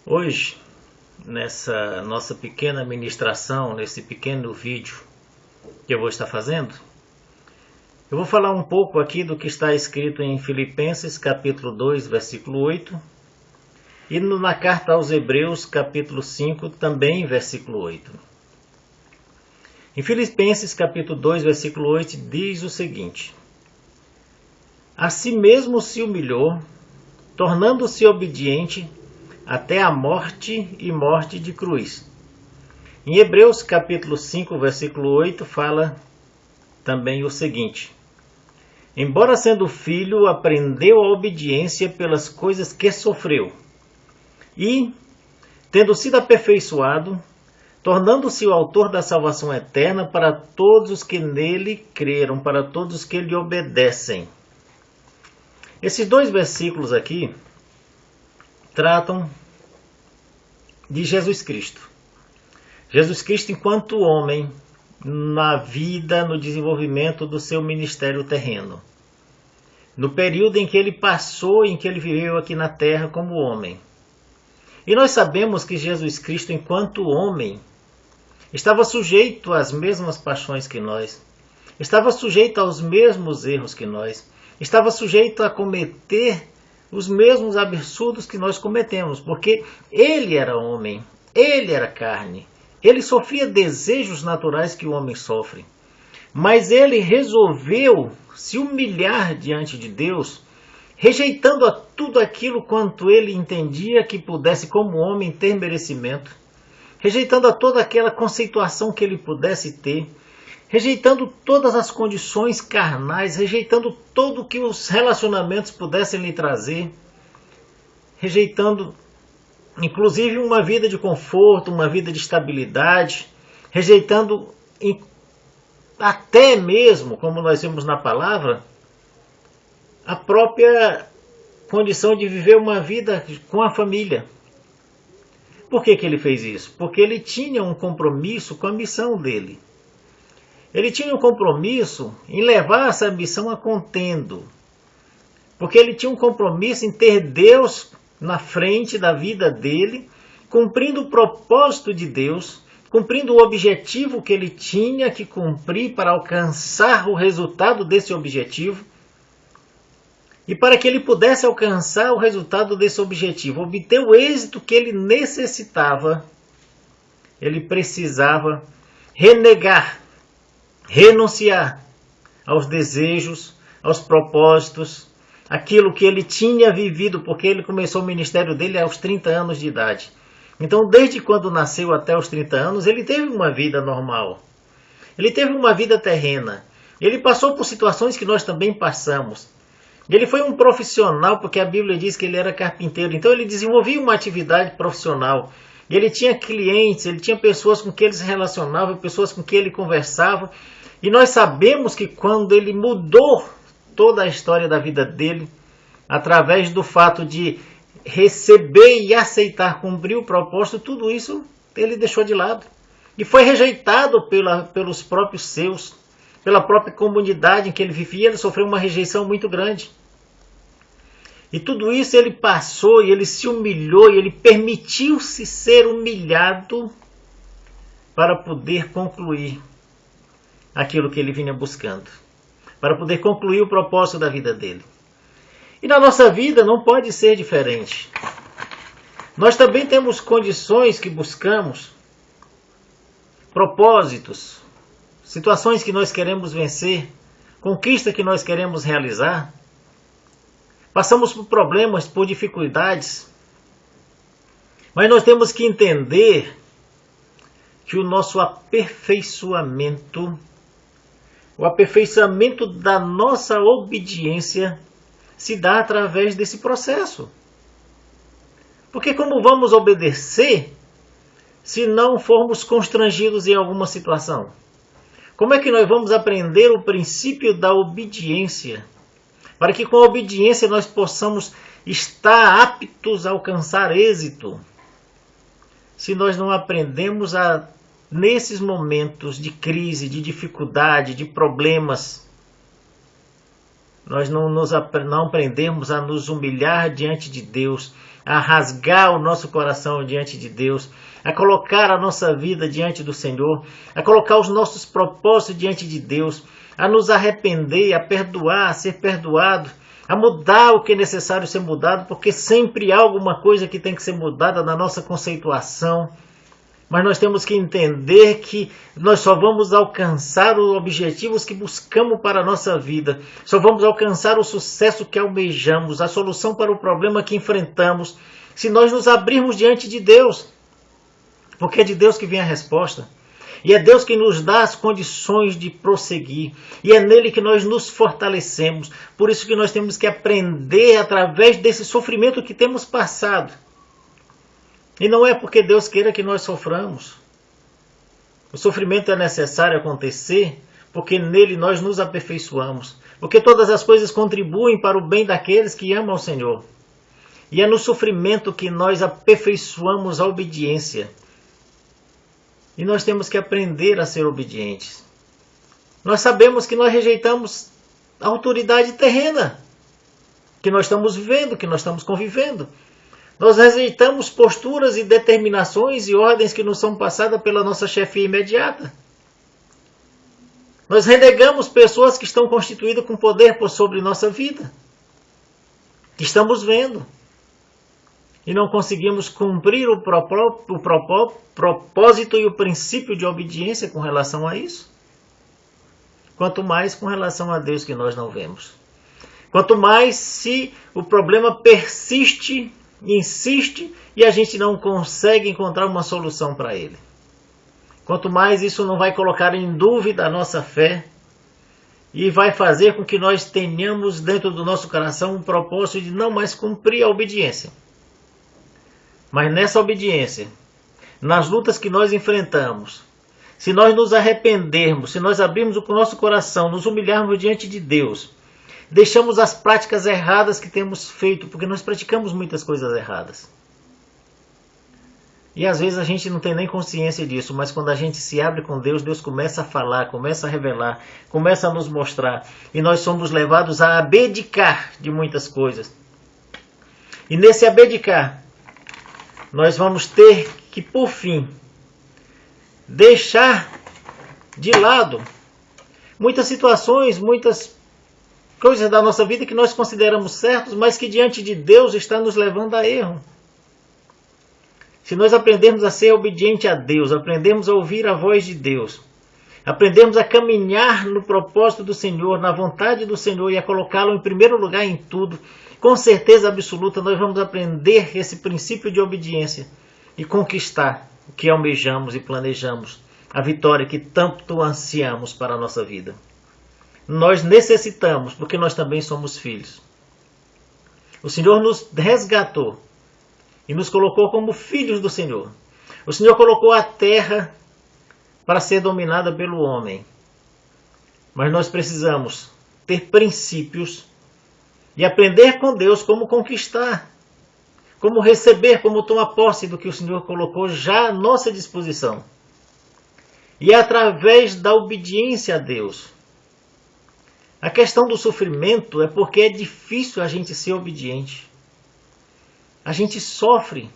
Hoje, nessa nossa pequena ministração, nesse pequeno vídeo que eu vou estar fazendo, eu vou falar um pouco aqui do que está escrito em Filipenses capítulo 2, versículo 8, e na carta aos Hebreus capítulo 5, também versículo 8. Em Filipenses capítulo 2, versículo 8, diz o seguinte: A si mesmo se humilhou, tornando-se obediente até a morte e morte de cruz. Em Hebreus capítulo 5, versículo 8, fala também o seguinte: Embora sendo filho, aprendeu a obediência pelas coisas que sofreu, e, tendo sido aperfeiçoado, tornando-se o autor da salvação eterna para todos os que nele creram, para todos os que lhe obedecem. Esses dois versículos aqui tratam de Jesus Cristo. Jesus Cristo enquanto homem, na vida, no desenvolvimento do seu ministério terreno. No período em que ele passou, em que ele viveu aqui na terra como homem. E nós sabemos que Jesus Cristo, enquanto homem, estava sujeito às mesmas paixões que nós, estava sujeito aos mesmos erros que nós, estava sujeito a cometer os mesmos absurdos que nós cometemos, porque ele era homem, ele era carne, ele sofria desejos naturais que o homem sofre, mas ele resolveu se humilhar diante de Deus, rejeitando a tudo aquilo quanto ele entendia que pudesse como homem ter merecimento, rejeitando a toda aquela conceituação que ele pudesse ter, rejeitando todas as condições carnais, rejeitando tudo o que os relacionamentos pudessem lhe trazer, rejeitando inclusive uma vida de conforto, uma vida de estabilidade, rejeitando até mesmo, como nós vemos na palavra, a própria condição de viver uma vida com a família. Por que ele fez isso? Porque ele tinha um compromisso com a missão dele. Ele tinha um compromisso em levar essa missão a contento. Porque ele tinha um compromisso em ter Deus na frente da vida dele, cumprindo o propósito de Deus, cumprindo o objetivo que ele tinha que cumprir para alcançar o resultado desse objetivo. E para que ele pudesse alcançar o resultado desse objetivo, obter o êxito que ele necessitava, ele precisava renegar, renunciar aos desejos, aos propósitos, aquilo que ele tinha vivido, porque ele começou o ministério dele aos 30 anos de idade. Então, desde quando nasceu até os 30 anos, ele teve uma vida normal. Ele teve uma vida terrena. Ele passou por situações que nós também passamos. Ele foi um profissional, porque a Bíblia diz que ele era carpinteiro. Então, ele desenvolvia uma atividade profissional. Ele tinha clientes, ele tinha pessoas com quem ele se relacionava, pessoas com quem ele conversava. E nós sabemos que quando ele mudou toda a história da vida dele, através do fato de receber e aceitar, cumprir o propósito, tudo isso ele deixou de lado. E foi rejeitado pelos próprios seus, pela própria comunidade em que ele vivia. Ele sofreu uma rejeição muito grande. E tudo isso ele passou, e ele se humilhou, e ele permitiu-se ser humilhado para poder concluir aquilo que ele vinha buscando, para poder concluir o propósito da vida dele. E na nossa vida não pode ser diferente. Nós também temos condições que buscamos, propósitos, situações que nós queremos vencer, conquista que nós queremos realizar. Passamos por problemas, por dificuldades. Mas nós temos que entender que o nosso aperfeiçoamento, o aperfeiçoamento da nossa obediência, se dá através desse processo. Porque como vamos obedecer se não formos constrangidos em alguma situação? Como é que nós vamos aprender o princípio da obediência, para que com a obediência nós possamos estar aptos a alcançar êxito, se nós não aprendemos nesses momentos de crise, de dificuldade, de problemas, nós não aprendemos a nos humilhar diante de Deus, a rasgar o nosso coração diante de Deus, a colocar a nossa vida diante do Senhor, a colocar os nossos propósitos diante de Deus, a nos arrepender, a perdoar, a ser perdoado, a mudar o que é necessário ser mudado, porque sempre há alguma coisa que tem que ser mudada na nossa conceituação. Mas nós temos que entender que nós só vamos alcançar os objetivos que buscamos para a nossa vida. Só vamos alcançar o sucesso que almejamos, a solução para o problema que enfrentamos, se nós nos abrirmos diante de Deus. Porque é de Deus que vem a resposta. E é Deus que nos dá as condições de prosseguir. E é nele que nós nos fortalecemos. Por isso que nós temos que aprender através desse sofrimento que temos passado. E não é porque Deus queira que nós soframos. O sofrimento é necessário acontecer porque nele nós nos aperfeiçoamos. Porque todas as coisas contribuem para o bem daqueles que amam ao Senhor. E é no sofrimento que nós aperfeiçoamos a obediência. E nós temos que aprender a ser obedientes. Nós sabemos que nós rejeitamos a autoridade terrena que nós estamos vivendo, que nós estamos convivendo. Nós rejeitamos posturas e determinações e ordens que nos são passadas pela nossa chefia imediata. Nós renegamos pessoas que estão constituídas com poder por sobre nossa vida. Estamos vendo. E não conseguimos cumprir o propósito e o princípio de obediência com relação a isso. Quanto mais com relação a Deus que nós não vemos. Quanto mais se o problema persiste, insiste e a gente não consegue encontrar uma solução para ele. Quanto mais isso não vai colocar em dúvida a nossa fé e vai fazer com que nós tenhamos dentro do nosso coração um propósito de não mais cumprir a obediência. Mas nessa obediência, nas lutas que nós enfrentamos, se nós nos arrependermos, se nós abrirmos o nosso coração, nos humilharmos diante de Deus, deixamos as práticas erradas que temos feito, porque nós praticamos muitas coisas erradas. E às vezes a gente não tem nem consciência disso, mas quando a gente se abre com Deus, Deus começa a falar, começa a revelar, começa a nos mostrar. E nós somos levados a abdicar de muitas coisas. E nesse abdicar, nós vamos ter que, por fim, deixar de lado muitas situações, muitas coisas da nossa vida que nós consideramos certos, mas que diante de Deus está nos levando a erro. Se nós aprendermos a ser obediente a Deus, aprendermos a ouvir a voz de Deus, aprendermos a caminhar no propósito do Senhor, na vontade do Senhor e a colocá-lo em primeiro lugar em tudo, com certeza absoluta nós vamos aprender esse princípio de obediência e conquistar o que almejamos e planejamos, a vitória que tanto ansiamos para a nossa vida. Nós necessitamos, porque nós também somos filhos. O Senhor nos resgatou e nos colocou como filhos do Senhor. O Senhor colocou a terra para ser dominada pelo homem. Mas nós precisamos ter princípios e aprender com Deus como conquistar, como receber, como tomar posse do que o Senhor colocou já à nossa disposição. E é através da obediência a Deus. A questão do sofrimento é porque é difícil a gente ser obediente. A gente sofre,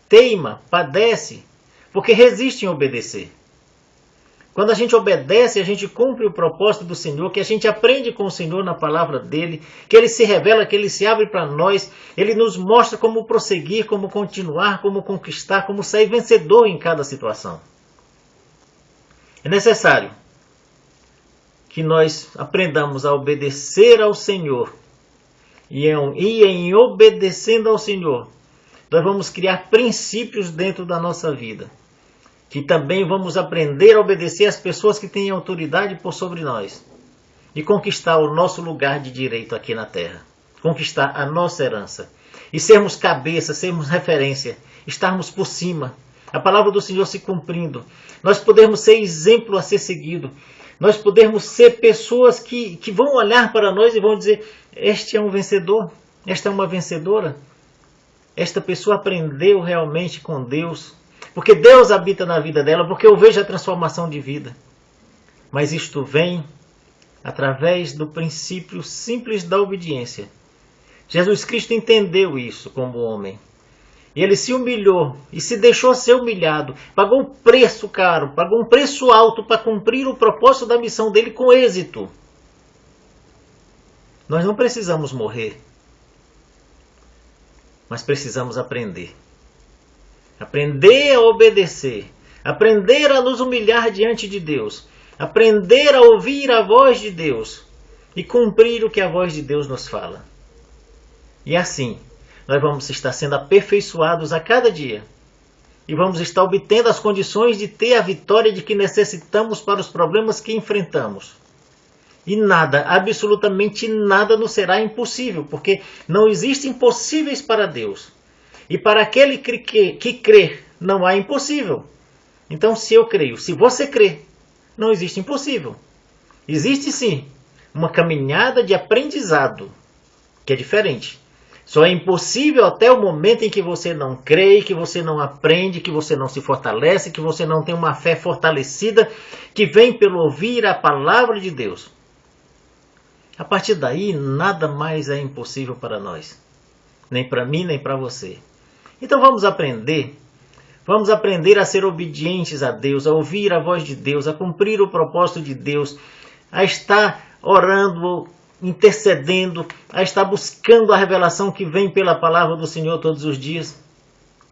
teima, padece, porque resiste em obedecer. Quando a gente obedece, a gente cumpre o propósito do Senhor, que a gente aprende com o Senhor na palavra dele, que ele se revela, que ele se abre para nós, ele nos mostra como prosseguir, como continuar, como conquistar, como sair vencedor em cada situação. É necessário que nós aprendamos a obedecer ao Senhor. E em obedecendo ao Senhor, nós vamos criar princípios dentro da nossa vida. Que também vamos aprender a obedecer às pessoas que têm autoridade por sobre nós. E conquistar o nosso lugar de direito aqui na terra. Conquistar a nossa herança. E sermos cabeça, sermos referência. Estarmos por cima. A palavra do Senhor se cumprindo. Nós podemos ser exemplo a ser seguido. Nós podemos ser pessoas que vão olhar para nós e vão dizer: este é um vencedor, esta é uma vencedora. Esta pessoa aprendeu realmente com Deus. Porque Deus habita na vida dela, porque eu vejo a transformação de vida. Mas isto vem através do princípio simples da obediência. Jesus Cristo entendeu isso como homem. E ele se humilhou e se deixou ser humilhado. Pagou um preço caro, pagou um preço alto para cumprir o propósito da missão dele com êxito. Nós não precisamos morrer, mas precisamos aprender. Aprender a obedecer, aprender a nos humilhar diante de Deus, aprender a ouvir a voz de Deus e cumprir o que a voz de Deus nos fala. E assim, nós vamos estar sendo aperfeiçoados a cada dia. E vamos estar obtendo as condições de ter a vitória de que necessitamos para os problemas que enfrentamos. E nada, absolutamente nada nos será impossível, porque não existem impossíveis para Deus. E para aquele que crê, não há impossível. Então, se eu creio, se você crê, não existe impossível. Existe sim uma caminhada de aprendizado, que é diferente. Só é impossível até o momento em que você não crê, que você não aprende, que você não se fortalece, que você não tem uma fé fortalecida, que vem pelo ouvir a palavra de Deus. A partir daí, nada mais é impossível para nós. Nem para mim, nem para você. Então vamos aprender a ser obedientes a Deus, a ouvir a voz de Deus, a cumprir o propósito de Deus, a estar orando, intercedendo, a estar buscando a revelação que vem pela palavra do Senhor todos os dias.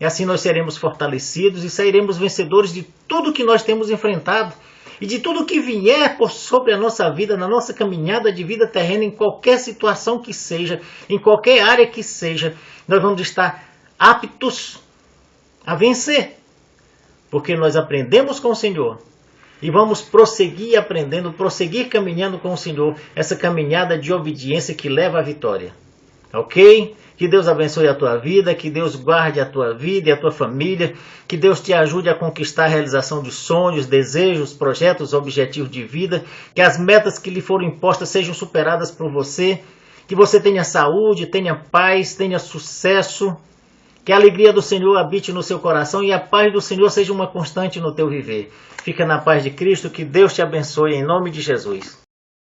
E assim nós seremos fortalecidos e sairemos vencedores de tudo que nós temos enfrentado e de tudo que vier por sobre a nossa vida, na nossa caminhada de vida terrena, em qualquer situação que seja, em qualquer área que seja, nós vamos estar aptos a vencer, porque nós aprendemos com o Senhor e vamos prosseguir aprendendo, prosseguir caminhando com o Senhor, essa caminhada de obediência que leva à vitória. Ok? Que Deus abençoe a tua vida, que Deus guarde a tua vida e a tua família, que Deus te ajude a conquistar a realização de sonhos, desejos, projetos, objetivos de vida, que as metas que lhe foram impostas sejam superadas por você, que você tenha saúde, tenha paz, tenha sucesso, que a alegria do Senhor habite no seu coração e a paz do Senhor seja uma constante no teu viver. Fica na paz de Cristo, que Deus te abençoe em nome de Jesus.